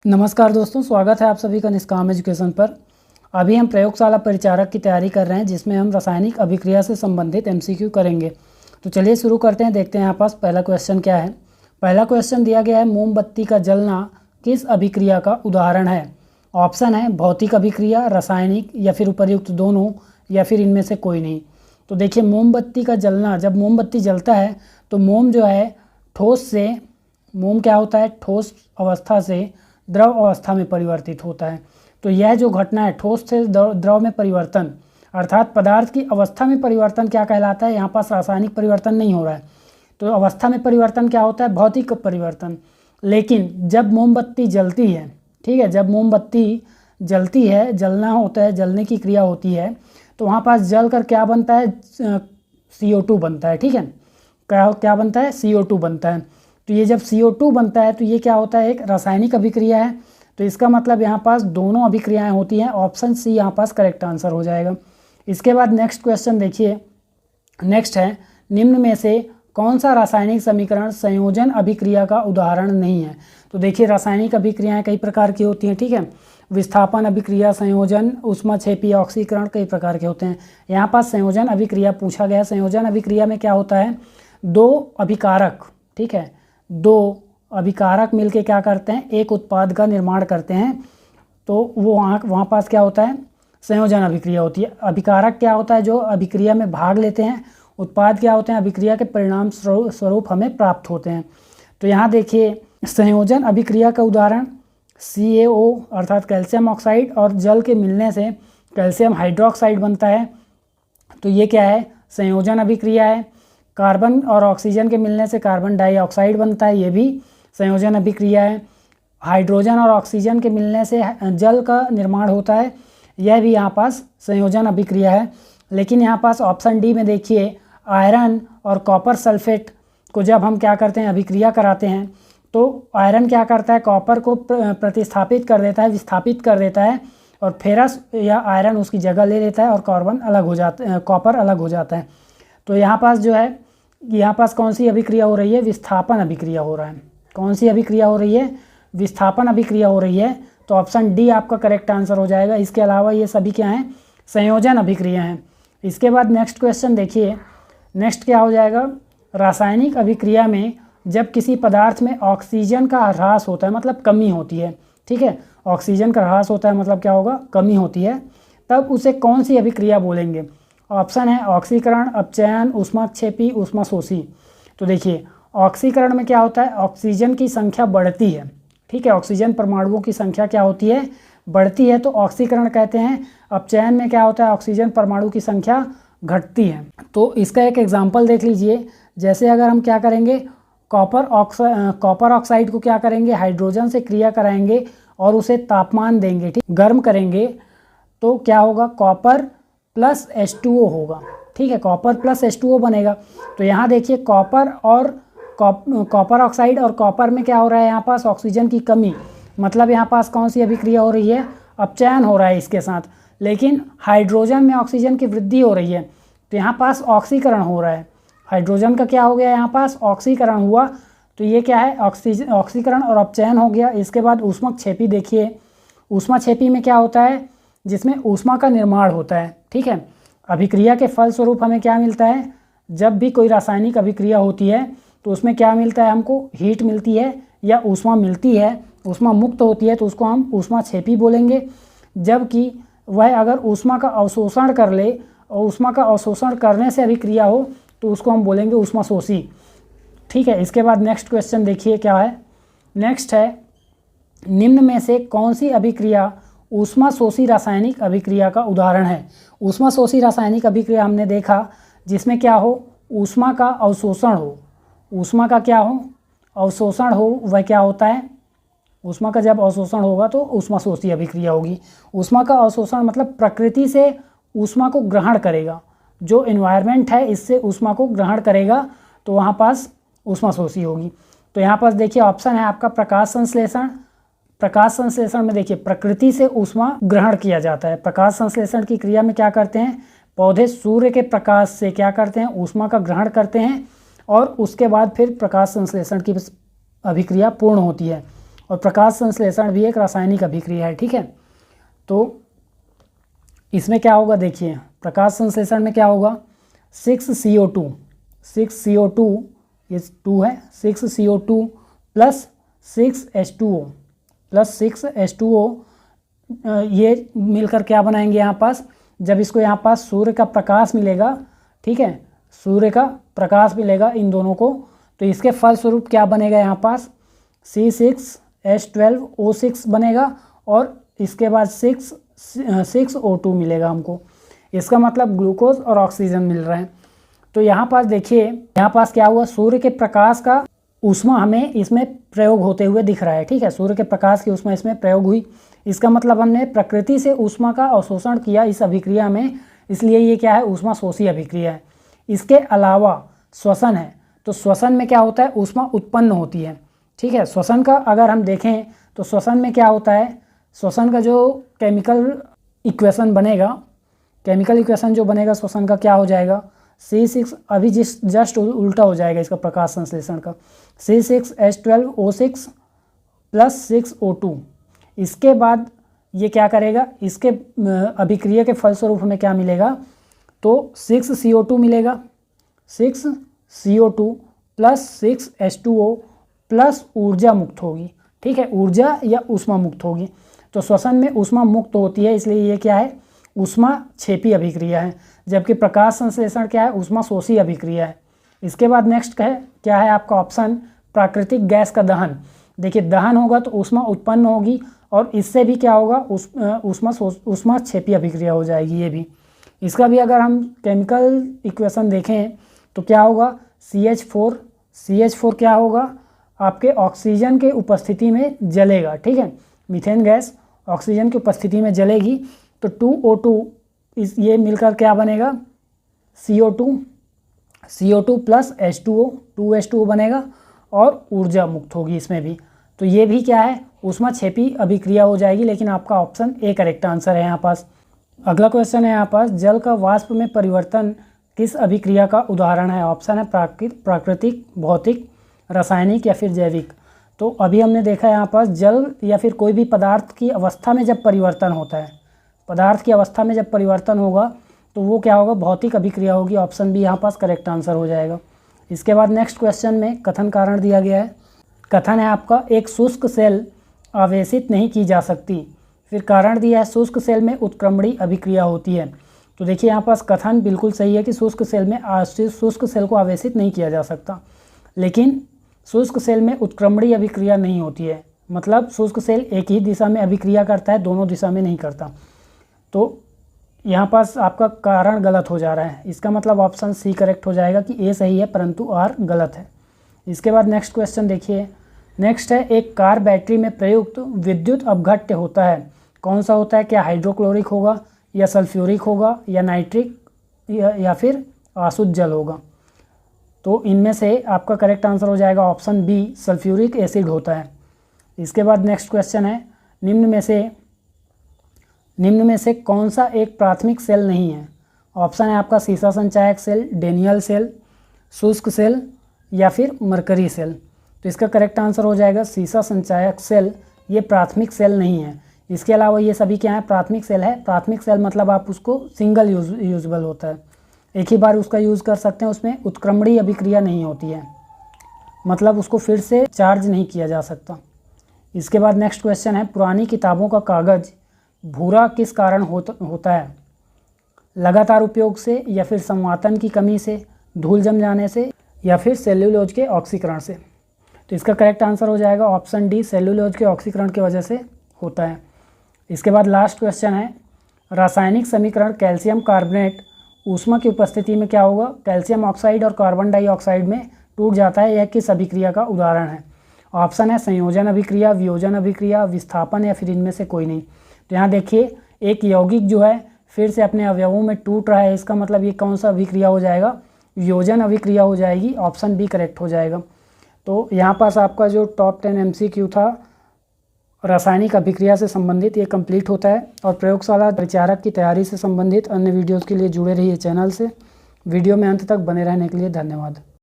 नमस्कार दोस्तों, स्वागत है आप सभी का निष्काम एजुकेशन पर। अभी हम प्रयोगशाला परिचारक की तैयारी कर रहे हैं, जिसमें हम रासायनिक अभिक्रिया से संबंधित एमसीक्यू करेंगे। तो चलिए शुरू करते हैं, देखते हैं यहाँ पास पहला क्वेश्चन क्या है। पहला क्वेश्चन दिया गया है, मोमबत्ती का जलना किस अभिक्रिया का उदाहरण है। ऑप्शन है भौतिक अभिक्रिया, रासायनिक, या फिर उपर्युक्त दोनों, या फिर इनमें से कोई नहीं। तो देखिए, मोमबत्ती का जलना, जब मोमबत्ती जलता है तो मोम जो है ठोस से, मोम क्या होता है, ठोस अवस्था से द्रव अवस्था में परिवर्तित होता है। तो यह जो घटना है, ठोस से द्रव में परिवर्तन, अर्थात पदार्थ की अवस्था में परिवर्तन क्या कहलाता है। यहाँ पास रासायनिक परिवर्तन नहीं हो रहा है, तो अवस्था में परिवर्तन क्या होता है, भौतिक परिवर्तन। लेकिन जब मोमबत्ती जलती है, ठीक है, जब मोमबत्ती जलती है, जलना होता है, जलने की क्रिया होती है, तो वहाँ पास जल कर क्या बनता है, CO2 बनता है। ठीक है, क्या बनता है, CO2 बनता है। तो ये जब CO2 बनता है तो ये क्या होता है, एक रासायनिक अभिक्रिया है। तो इसका मतलब यहाँ पास दोनों अभिक्रियाएं होती हैं। ऑप्शन सी यहाँ पास करेक्ट आंसर हो जाएगा। इसके बाद नेक्स्ट क्वेश्चन देखिए, नेक्स्ट है, निम्न में से कौन सा रासायनिक समीकरण संयोजन अभिक्रिया का उदाहरण नहीं है। तो देखिए, रासायनिक अभिक्रियाएं कई प्रकार की होती हैं, ठीक है, विस्थापन अभिक्रिया, संयोजन, ऊष्माक्षेपी, ऑक्सीकरण, कई प्रकार के होते हैं। यहाँ पास संयोजन अभिक्रिया पूछा गया। संयोजन अभिक्रिया में क्या होता है, दो अभिकारक, ठीक है, दो अभिकारक मिलके क्या करते हैं, एक उत्पाद का निर्माण करते हैं। तो वो वहाँ पास क्या होता है, संयोजन अभिक्रिया होती है। अभिकारक क्या होता है, जो अभिक्रिया में भाग लेते हैं। उत्पाद क्या होते हैं, अभिक्रिया के परिणाम स्वरूप हमें प्राप्त होते हैं। तो यहाँ देखिए, संयोजन अभिक्रिया का उदाहरण CaO अर्थात कैल्शियम ऑक्साइड और जल के मिलने से कैल्शियम हाइड्रोक्साइड बनता है। तो ये क्या है, संयोजन अभिक्रिया है। कार्बन और ऑक्सीजन के मिलने से कार्बन डाइऑक्साइड बनता है, ये भी संयोजन अभिक्रिया है। हाइड्रोजन और ऑक्सीजन के मिलने से जल का निर्माण होता है, यह भी यहाँ पास संयोजन अभिक्रिया है। लेकिन यहाँ पास ऑप्शन डी में देखिए, आयरन और कॉपर सल्फेट को जब हम क्या करते हैं, अभिक्रिया कराते हैं, तो आयरन क्या करता है, कॉपर को प्रतिस्थापित कर देता है, विस्थापित कर देता है, और फेरस या आयरन उसकी जगह ले लेता है और कार्बन अलग हो जाता है, कॉपर अलग हो जाता है। तो यहाँ पास जो है, यहाँ पास कौन सी अभिक्रिया हो रही है, विस्थापन अभिक्रिया हो रहा है। कौन सी अभिक्रिया हो रही है, विस्थापन अभिक्रिया हो रही है। तो ऑप्शन डी आपका करेक्ट आंसर हो जाएगा। इसके अलावा ये सभी क्या हैं, संयोजन अभिक्रिया हैं। इसके बाद नेक्स्ट क्वेश्चन देखिए, नेक्स्ट क्या हो जाएगा, रासायनिक अभिक्रिया में जब किसी पदार्थ में ऑक्सीजन का ह्रास होता है, मतलब कमी होती है, ठीक है, ऑक्सीजन का ह्रास होता है मतलब क्या होगा, कमी होती है, तब उसे कौन सी अभिक्रिया बोलेंगे। ऑप्शन है ऑक्सीकरण, अपचयन, ऊष्माक्षेपी, ऊष्माशोषी। तो देखिए, ऑक्सीकरण में क्या होता है, ऑक्सीजन की संख्या बढ़ती है, ठीक है, ऑक्सीजन परमाणुओं की संख्या क्या होती है, बढ़ती है, तो ऑक्सीकरण कहते हैं। अपचयन में क्या होता है, ऑक्सीजन परमाणु की संख्या घटती है। तो इसका एक एग्जाम्पल देख लीजिए, जैसे अगर हम क्या करेंगे, कॉपर ऑक्साइड को क्या करेंगे, हाइड्रोजन से क्रिया कराएंगे और उसे तापमान देंगे, ठीक, गर्म करेंगे, तो क्या होगा, कॉपर प्लस H2O होगा, ठीक है, कॉपर प्लस H2O बनेगा। तो यहाँ देखिए, कॉपर ऑक्साइड और कॉपर में क्या हो रहा है, यहाँ पास ऑक्सीजन की कमी, मतलब यहाँ पास कौन सी अभिक्रिया हो रही है, अपचयन हो रहा है इसके साथ। लेकिन हाइड्रोजन में ऑक्सीजन की वृद्धि हो रही है, तो यहाँ पास ऑक्सीकरण हो रहा है। हाइड्रोजन का क्या हो गया, यहाँ पास ऑक्सीकरण हुआ। तो ये क्या है, ऑक्सीकरण और अपचयन हो गया। इसके बाद ऊष्माक्षेपी देखिए, ऊष्माक्षेपी में क्या होता है, जिसमें ऊष्मा का निर्माण होता है, ठीक है। अभिक्रिया के फलस्वरूप हमें क्या मिलता है, जब भी कोई रासायनिक अभिक्रिया होती है तो उसमें क्या मिलता है, हमको हीट मिलती है या ऊष्मा मिलती है, ऊष्मा मुक्त होती है, तो उसको हम ऊष्माक्षेपी बोलेंगे। जबकि वह अगर ऊष्मा का अवशोषण कर ले और ऊष्मा का अवशोषण करने से अभिक्रिया हो तो उसको हम बोलेंगे ऊष्माशोषी, ठीक है। इसके बाद नेक्स्ट क्वेश्चन देखिए क्या है, नेक्स्ट है, निम्न में से कौन सी अभिक्रिया ऊष्माशोषी रासायनिक अभिक्रिया का उदाहरण है। ऊष्माशोषी रासायनिक अभिक्रिया हमने देखा जिसमें क्या हो, ऊष्मा का अवशोषण हो, ऊष्मा का क्या हो, अवशोषण हो, वह क्या होता है, ऊष्मा का जब अवशोषण होगा तो ऊष्माशोषी अभिक्रिया होगी। ऊष्मा का अवशोषण मतलब प्रकृति से ऊष्मा को ग्रहण करेगा, जो एनवायरनमेंट है इससे ऊष्मा को ग्रहण करेगा, तो वहाँ पास ऊष्माशोषी होगी। तो यहाँ पास देखिए ऑप्शन है आपका प्रकाश संश्लेषण। प्रकाश संश्लेषण में देखिए, प्रकृति से ऊष्मा ग्रहण किया जाता है। प्रकाश संश्लेषण की क्रिया में क्या करते हैं, पौधे सूर्य के प्रकाश से क्या करते हैं, ऊष्मा का ग्रहण करते हैं और उसके बाद फिर प्रकाश संश्लेषण की अभिक्रिया पूर्ण होती है। और प्रकाश संश्लेषण भी एक रासायनिक अभिक्रिया है, ठीक है। तो इसमें क्या होगा, देखिए प्रकाश संश्लेषण में क्या होगा, 6CO2 ये 2 है, 6CO2 plus 6H2O plus 6H2O, ये मिलकर क्या बनाएंगे यहाँ पास, जब इसको यहाँ पास सूर्य का प्रकाश मिलेगा, ठीक है, सूर्य का प्रकाश मिलेगा इन दोनों को, तो इसके फलस्वरूप क्या बनेगा यहाँ पास, C6H12O6 बनेगा और इसके बाद 6O2 मिलेगा हमको। इसका मतलब ग्लूकोज और ऑक्सीजन मिल रहे हैं। तो यहाँ पास देखिए, यहाँ पास क्या हुआ, सूर्य के प्रकाश का ऊष्मा हमें इसमें प्रयोग होते हुए दिख रहा है, ठीक है, सूर्य के प्रकाश की ऊष्मा इसमें प्रयोग हुई। इसका मतलब हमने प्रकृति से ऊष्मा का अवशोषण किया इस अभिक्रिया में, इसलिए ये क्या है, ऊष्मा शोषी अभिक्रिया है। इसके अलावा श्वसन है, तो श्वसन में क्या होता है, ऊष्मा उत्पन्न होती है, ठीक है। श्वसन का अगर हम देखें तो श्वसन में क्या होता है, श्वसन का जो केमिकल इक्वेशन बनेगा, केमिकल इक्वेशन जो बनेगा श्वसन का, क्या हो जाएगा, C6, अभी जस्ट उल्टा हो जाएगा इसका प्रकाश संश्लेषण का, C6H12O6 प्लस 6O2। इसके बाद ये क्या करेगा, इसके अभिक्रिया के फलस्वरूप हमें क्या मिलेगा, तो 6CO2 मिलेगा, 6CO2 प्लस 6H2O प्लस ऊर्जा मुक्त होगी, ठीक है, ऊर्जा या ऊष्मा मुक्त होगी। तो श्वसन में ऊष्मा मुक्त होती है, इसलिए ये क्या है, ऊष्मा क्षेपी अभिक्रिया है, जबकि प्रकाश संश्लेषण क्या है, ऊष्मा शोषी अभिक्रिया है। इसके बाद नेक्स्ट है क्या है आपका ऑप्शन, प्राकृतिक गैस का दहन। देखिए दहन होगा तो ऊष्मा उत्पन्न होगी और इससे भी क्या होगा, ऊष्मा क्षेपी अभिक्रिया हो जाएगी ये भी। इसका भी अगर हम केमिकल इक्वेशन देखें तो क्या होगा, CH4 क्या होगा, आपके ऑक्सीजन के उपस्थिति में जलेगा, ठीक है, मीथेन गैस ऑक्सीजन की उपस्थिति में जलेगी, तो 2O2 ये मिलकर क्या बनेगा, CO2 प्लस H2O, 2H2O बनेगा और ऊर्जा मुक्त होगी इसमें भी। तो ये भी क्या है, ऊष्मा क्षेपी अभिक्रिया हो जाएगी, लेकिन आपका ऑप्शन ए करेक्ट आंसर है यहाँ पास। अगला क्वेश्चन है यहाँ पास, जल का वाष्प में परिवर्तन किस अभिक्रिया का उदाहरण है। ऑप्शन है प्राकृतिक, भौतिक, रासायनिक या फिर जैविक। तो अभी हमने देखा यहाँ पास जल या फिर कोई भी पदार्थ की अवस्था में जब परिवर्तन होता है, पदार्थ की अवस्था में जब परिवर्तन होगा तो वो क्या होगा, भौतिक अभिक्रिया होगी। ऑप्शन बी यहाँ पास करेक्ट आंसर हो जाएगा। इसके बाद नेक्स्ट क्वेश्चन में कथन कारण दिया गया है। कथन है आपका, एक शुष्क सेल आवेशित नहीं की जा सकती। फिर कारण दिया है, शुष्क सेल में उत्क्रमणीय अभिक्रिया होती है। तो देखिए यहाँ पास कथन बिल्कुल सही है कि शुष्क सेल को आवेशित नहीं किया जा सकता, लेकिन शुष्क सेल में उत्क्रमणीय अभिक्रिया नहीं होती है। मतलब शुष्क सेल एक ही दिशा में अभिक्रिया करता है, दोनों दिशा में नहीं करता। तो यहाँ पास आपका कारण गलत हो जा रहा है। इसका मतलब ऑप्शन सी करेक्ट हो जाएगा कि ए सही है परंतु आर गलत है। इसके बाद नेक्स्ट क्वेश्चन देखिए। नेक्स्ट है, एक कार बैटरी में प्रयुक्त विद्युत अपघट्य होता है, कौन सा होता है? क्या हाइड्रोक्लोरिक होगा या सल्फ्यूरिक होगा या नाइट्रिक या फिर अशुद्ध जल होगा? तो इनमें से आपका करेक्ट आंसर हो जाएगा ऑप्शन बी, सल्फ्यूरिक एसिड होता है। इसके बाद नेक्स्ट क्वेश्चन है, निम्न में से कौन सा एक प्राथमिक सेल नहीं है? ऑप्शन है आपका सीसा संचायक सेल, डेनियल सेल, शुष्क सेल या फिर मरकरी सेल। तो इसका करेक्ट आंसर हो जाएगा सीसा संचायक सेल, ये प्राथमिक सेल नहीं है। इसके अलावा ये सभी क्या है? प्राथमिक सेल है। प्राथमिक सेल मतलब आप उसको सिंगल यूजेबल होता है, एक ही बार उसका यूज़ कर सकते हैं, उसमें उत्क्रमणीय अभिक्रिया नहीं होती है, मतलब उसको फिर से चार्ज नहीं किया जा सकता। इसके बाद नेक्स्ट क्वेश्चन है, पुरानी किताबों का कागज़ भूरा किस कारण होता है? लगातार उपयोग से या फिर संवातन की कमी से, धूल जम जाने से या फिर सेल्यूलोज के ऑक्सीकरण से? तो इसका करेक्ट आंसर हो जाएगा ऑप्शन डी, सेल्यूलोज के ऑक्सीकरण की वजह से होता है। इसके बाद लास्ट क्वेश्चन है, रासायनिक समीकरण कैल्शियम कार्बोनेट ऊष्मा की उपस्थिति में क्या होगा? कैल्शियम ऑक्साइड और कार्बन डाइऑक्साइड में टूट जाता है, यह किस अभिक्रिया का उदाहरण है? ऑप्शन है संयोजन अभिक्रिया, वियोजन अभिक्रिया, विस्थापन या फिर इनमें से कोई नहीं। तो यहाँ देखिए, एक यौगिक जो है फिर से अपने अवयवों में टूट रहा है, इसका मतलब ये कौन सा अभिक्रिया हो जाएगा? वियोजन अभिक्रिया हो जाएगी। ऑप्शन बी करेक्ट हो जाएगा। तो यहाँ पास आपका जो टॉप 10 MCQ था रासायनिक अभिक्रिया से संबंधित, ये कंप्लीट होता है। और प्रयोगशाला परिचारक की तैयारी से संबंधित अन्य वीडियोज़ के लिए जुड़े रहिए चैनल से। वीडियो में अंत तक बने रहने के लिए धन्यवाद।